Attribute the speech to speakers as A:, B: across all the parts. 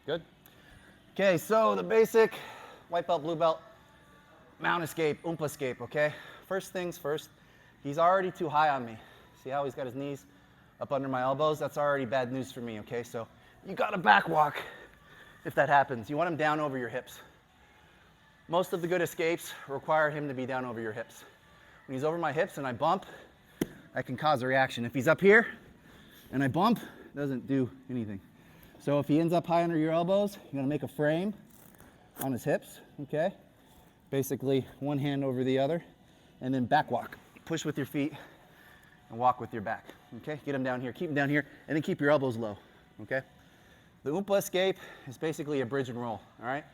A: Good. Okay, so the basic white belt, blue belt, mount escape, oompa escape, okay? First things first, he's already too high on me. See how he's got his knees up under my elbows? That's already bad news for me, okay? So you gotta back walk if that happens. You want him down over your hips. Most of the good escapes require him to be down over your hips. When he's over my hips and I bump, that can cause a reaction. If he's up here and I bump, it doesn't do anything. So if he ends up high under your elbows, you're gonna make a frame on his hips, okay? Basically one hand over the other, and then back walk. Push with your feet and walk with your back, okay? Get him down here, keep him down here, and then keep your elbows low, okay? The oompa escape is basically a bridge and roll, all right?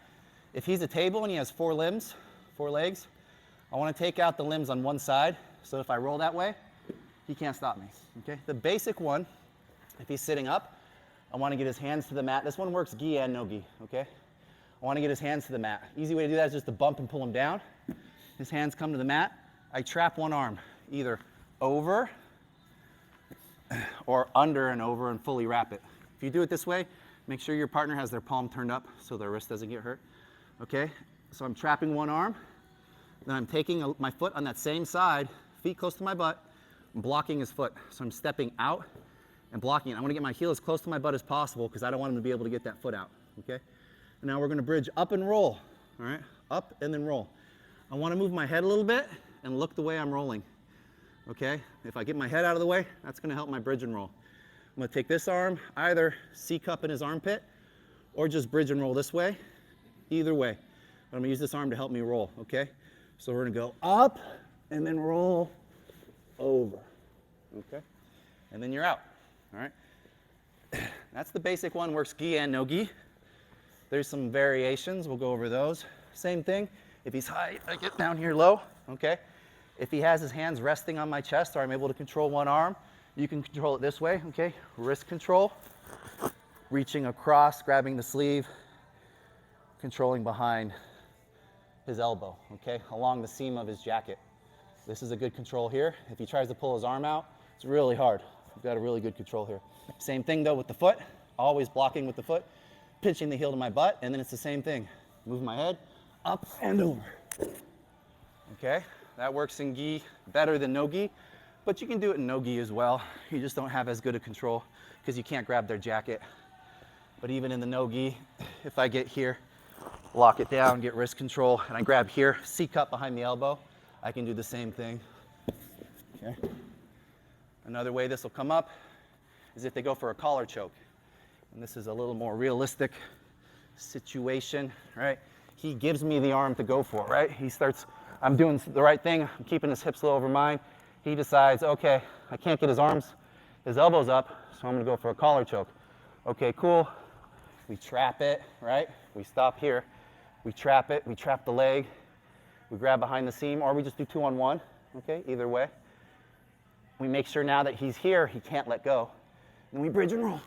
A: If he's a table and he has 4 limbs, 4 legs, I wanna take out the limbs on one side, so if I roll that way, he can't stop me, okay? The basic one, if he's sitting up, I wanna get his hands to the mat. This one works gi and no gi, okay? I wanna get his hands to the mat. Easy way to do that is just to bump and pull him down. His hands come to the mat. I trap one arm, either over or under and over and fully wrap it. If you do it this way, make sure your partner has their palm turned up so their wrist doesn't get hurt, okay? So I'm trapping one arm, then I'm taking my foot on that same side, feet close to my butt, I'm blocking his foot. So I'm stepping out and blocking it. I want to get my heel as close to my butt as possible because I don't want him to be able to get that foot out, okay? And now we're going to bridge up and roll, all right? Up and then roll. I want to move my head a little bit and look the way I'm rolling, okay? If I get my head out of the way, that's going to help my bridge and roll. I'm going to take this arm, either C-cup in his armpit or just bridge and roll this way, either way. But I'm going to use this arm to help me roll, okay? So we're going to go up and then roll over, okay? And then you're out. All right, that's the basic one, works gi and no gi. There's some variations, we'll go over those. Same thing, if he's high, I get down here low, okay? If he has his hands resting on my chest or I'm able to control one arm, you can control it this way, okay? Wrist control, reaching across, grabbing the sleeve, controlling behind his elbow, okay? Along the seam of his jacket. This is a good control here. If he tries to pull his arm out, it's really hard. We've got a really good control here. Same thing though with the foot, always blocking with the foot, pinching the heel to my butt, and then it's the same thing. Move my head up and over. Okay, that works in gi better than no gi, but you can do it in no gi as well. You just don't have as good a control because you can't grab their jacket. But even in the no gi, if I get here, lock it down, get wrist control, and I grab here, C-cup behind the elbow, I can do the same thing. Okay. Another way this will come up is if they go for a collar choke. And this is a little more realistic situation, right? He gives me the arm to go for, right? He starts, I'm doing the right thing, I'm keeping his hips low over mine. He decides, okay, I can't get his elbows up, so I'm gonna go for a collar choke. Okay, cool. We trap it, right? We stop here. We trap it, we trap the leg. We grab behind the seam, or we just do 2-on-1, okay? Either way. We make sure now that he's here, he can't let go. And we bridge and roll.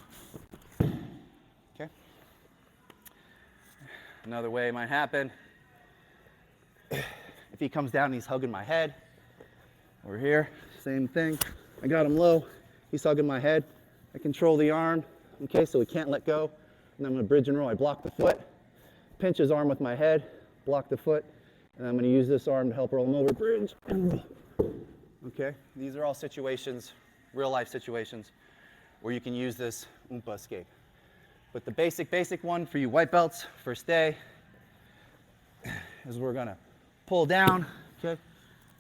A: Okay? Another way it might happen, if he comes down and he's hugging my head, over here, same thing. I got him low, he's hugging my head. I control the arm, okay, so he can't let go. And I'm gonna bridge and roll. I block the foot, pinch his arm with my head, block the foot, and I'm gonna use this arm to help roll him over, bridge and roll. Okay, these are all situations, real life situations, where you can use this oompa escape. But the basic one for you white belts, first day, is we're gonna pull down, okay,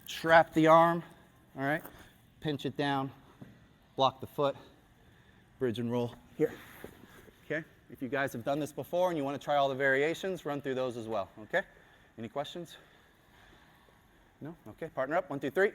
A: trap the arm, all right, pinch it down, block the foot, bridge and roll here, okay? If you guys have done this before and you wanna try all the variations, run through those as well, okay? Any questions? No? Okay, partner up, 1, 2, 3.